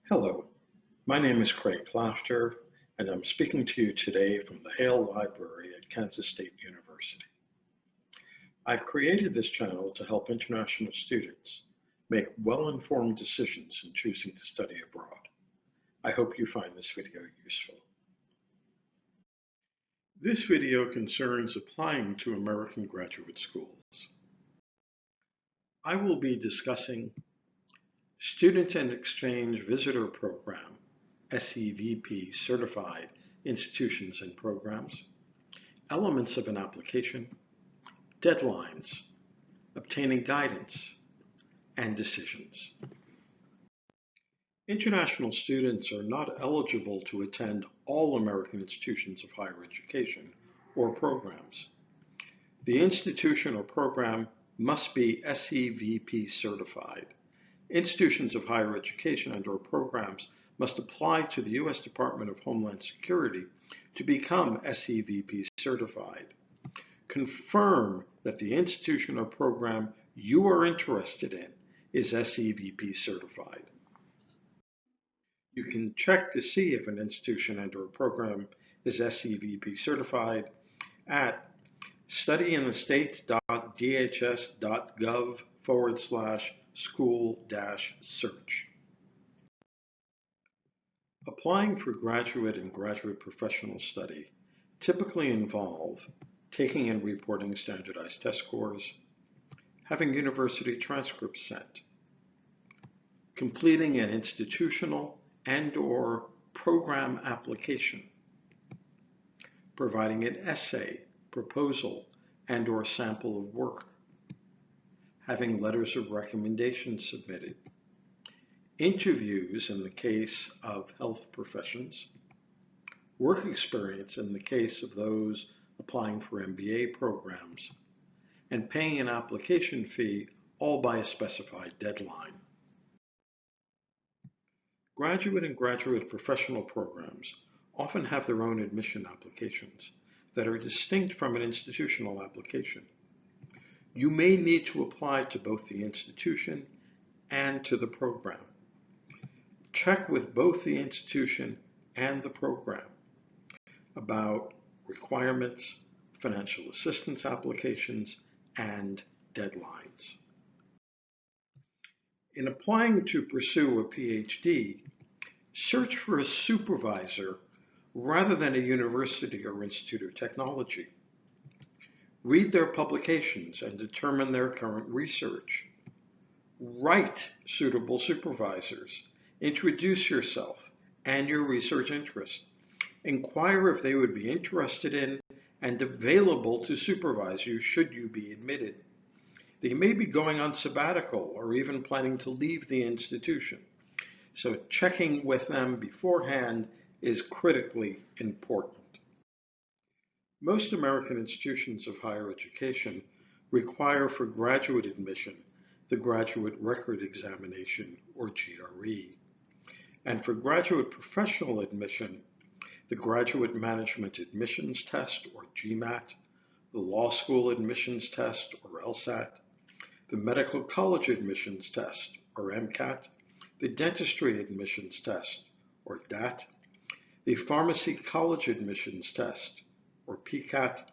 Hello, my name is Craig Clafter, and I'm speaking to you today from the Hale Library at Kansas State University. I've created this channel to help international students make well-informed decisions in choosing to study abroad. I hope you find this video useful. This video concerns applying to American graduate schools. I will be discussing Student and Exchange Visitor Program, SEVP certified institutions and programs, elements of an application, deadlines, obtaining guidance, and decisions. International students are not eligible to attend all American institutions of higher education or programs. The institution or program must be SEVP certified. Institutions of higher education and/or programs must apply to the U.S. Department of Homeland Security to become SEVP certified. Confirm that the institution or program you are interested in is SEVP certified. You can check to see if an institution and/or program is SEVP certified at studyinthestates.dhs.gov/school-search. Applying for graduate and graduate professional study typically involve taking and reporting standardized test scores, having university transcripts sent, completing an institutional and/or program application, providing an essay, proposal, and/or sample of work, having letters of recommendation submitted, interviews in the case of health professions, work experience in the case of those applying for MBA programs, and paying an application fee, all by a specified deadline. Graduate and graduate professional programs often have their own admission applications that are distinct from an institutional application. You may need to apply to both the institution and to the program. Check with both the institution and the program about requirements, financial assistance applications, and deadlines. In applying to pursue a PhD, search for a supervisor rather than a university or institute of technology. Read their publications and determine their current research. Write suitable supervisors. Introduce yourself and your research interest. Inquire if they would be interested in and available to supervise you should you be admitted. They may be going on sabbatical or even planning to leave the institution, so checking with them beforehand is critically important. Most American institutions of higher education require for graduate admission the Graduate Record Examination, or GRE, and for graduate professional admission, the Graduate Management Admissions Test, or GMAT, the Law School Admissions Test, or LSAT, the Medical College Admissions Test, or MCAT, the Dentistry Admissions Test, or DAT, the Pharmacy College Admissions Test, or PCAT,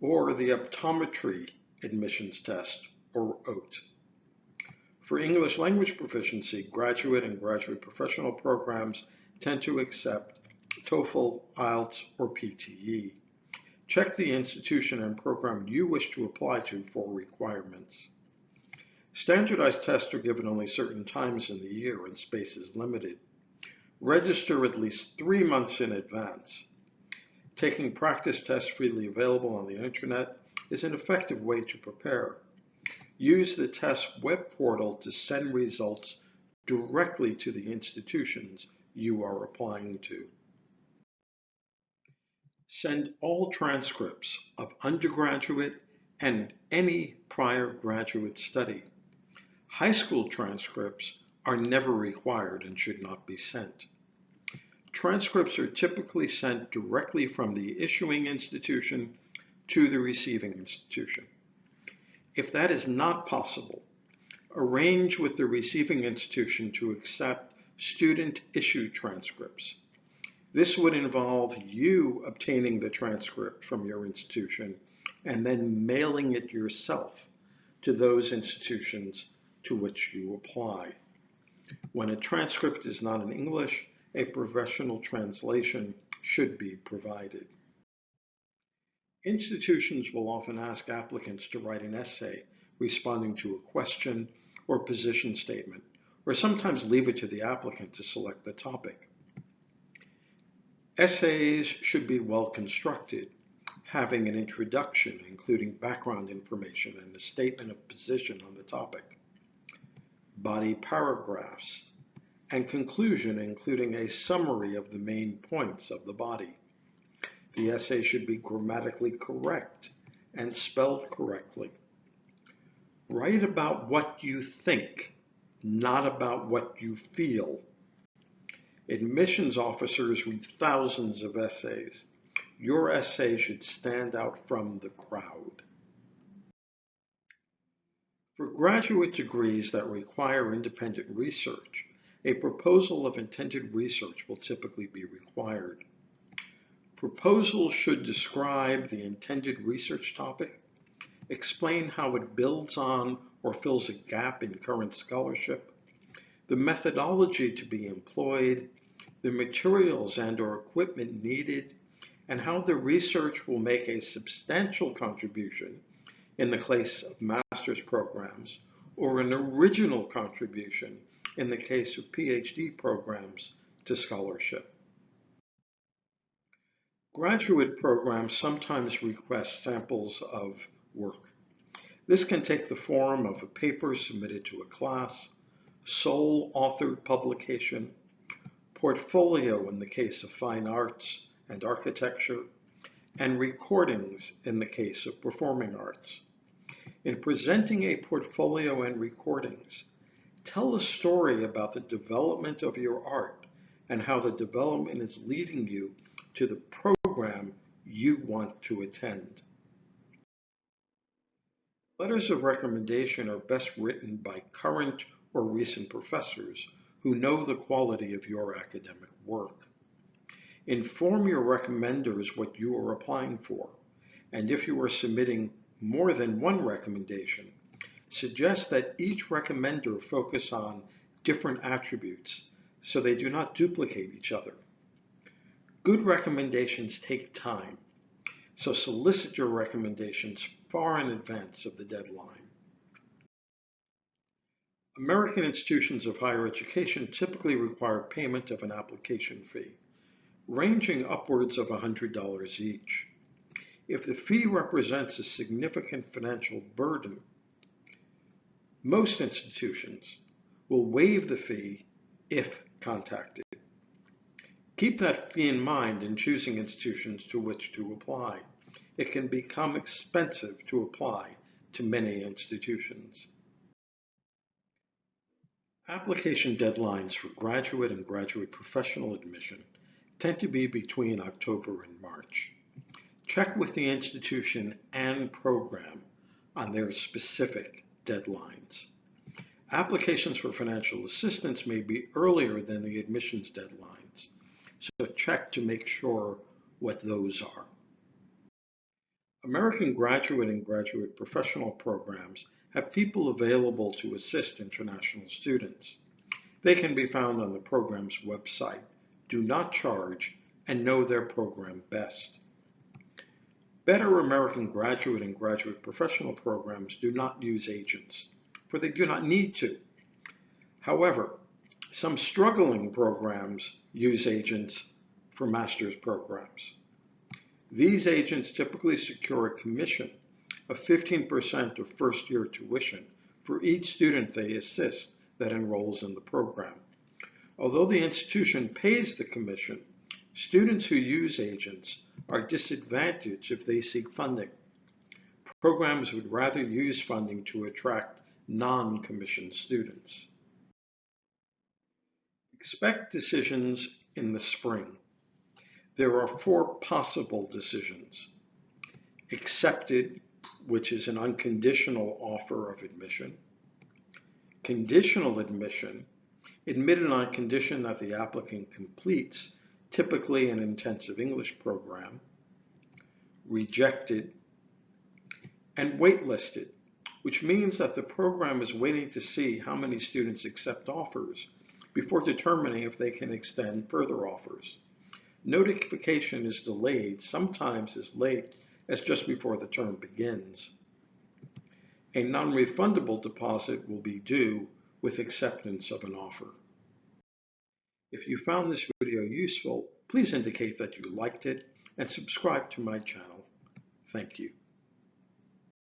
or the Optometry Admissions Test, or OAT. For English language proficiency, graduate and graduate professional programs tend to accept TOEFL, IELTS, or PTE. Check the institution and program you wish to apply to for requirements. Standardized tests are given only certain times in the year and space is limited. Register at least 3 months in advance. Taking practice tests freely available on the internet is an effective way to prepare. Use the test web portal to send results directly to the institutions you are applying to. Send all transcripts of undergraduate and any prior graduate study. High school transcripts are never required and should not be sent. Transcripts are typically sent directly from the issuing institution to the receiving institution. If that is not possible, arrange with the receiving institution to accept student-issued transcripts. This would involve you obtaining the transcript from your institution and then mailing it yourself to those institutions to which you apply. When a transcript is not in English, a professional translation should be provided. Institutions will often ask applicants to write an essay responding to a question or position statement, or sometimes leave it to the applicant to select the topic. Essays should be well constructed, having an introduction including background information and a statement of position on the topic, body paragraphs, and conclusion including a summary of the main points of the body. The essay should be grammatically correct and spelled correctly. Write about what you think, not about what you feel. Admissions officers read thousands of essays. Your essay should stand out from the crowd. For graduate degrees that require independent research, a proposal of intended research will typically be required. Proposals should describe the intended research topic, explain how it builds on or fills a gap in current scholarship, the methodology to be employed, the materials and/or equipment needed, and how the research will make a substantial contribution in the case of master's programs or an original contribution in the case of PhD programs to scholarship. Graduate programs sometimes request samples of work. This can take the form of a paper submitted to a class, sole authored publication, portfolio in the case of fine arts and architecture, and recordings in the case of performing arts. In presenting a portfolio and recordings, tell a story about the development of your art and how the development is leading you to the program you want to attend. Letters of recommendation are best written by current or recent professors who know the quality of your academic work. Inform your recommenders what you are applying for, and if you are submitting more than one recommendation, suggest that each recommender focus on different attributes so they do not duplicate each other. Good recommendations take time, so solicit your recommendations far in advance of the deadline. American institutions of higher education typically require payment of an application fee, ranging upwards of $100 each. If the fee represents a significant financial burden, most institutions will waive the fee if contacted. Keep that fee in mind in choosing institutions to which to apply. It can become expensive to apply to many institutions. Application deadlines for graduate and graduate professional admission tend to be between October and March. Check with the institution and program on their specific deadlines. Applications for financial assistance may be earlier than the admissions deadlines, so check to make sure what those are. American graduate and graduate professional programs have people available to assist international students. They can be found on the program's website, do not charge, and know their program best. Better American graduate and graduate professional programs do not use agents, for they do not need to. However, some struggling programs use agents for master's programs. These agents typically secure a commission of 15% of first-year tuition for each student they assist that enrolls in the program. Although the institution pays the commission, students who use agents are disadvantaged if they seek funding. Programs would rather use funding to attract non-commissioned students. Expect decisions in the spring. There are 4 possible decisions. Accepted, which is an unconditional offer of admission. Conditional admission admitted on condition that the applicant completes typically an intensive English program, rejected, and waitlisted, which means that the program is waiting to see how many students accept offers before determining if they can extend further offers. Notification is delayed, sometimes as late as just before the term begins. A non-refundable deposit will be due with acceptance of an offer. If you found this video useful, please indicate that you liked it and subscribe to my channel. Thank you.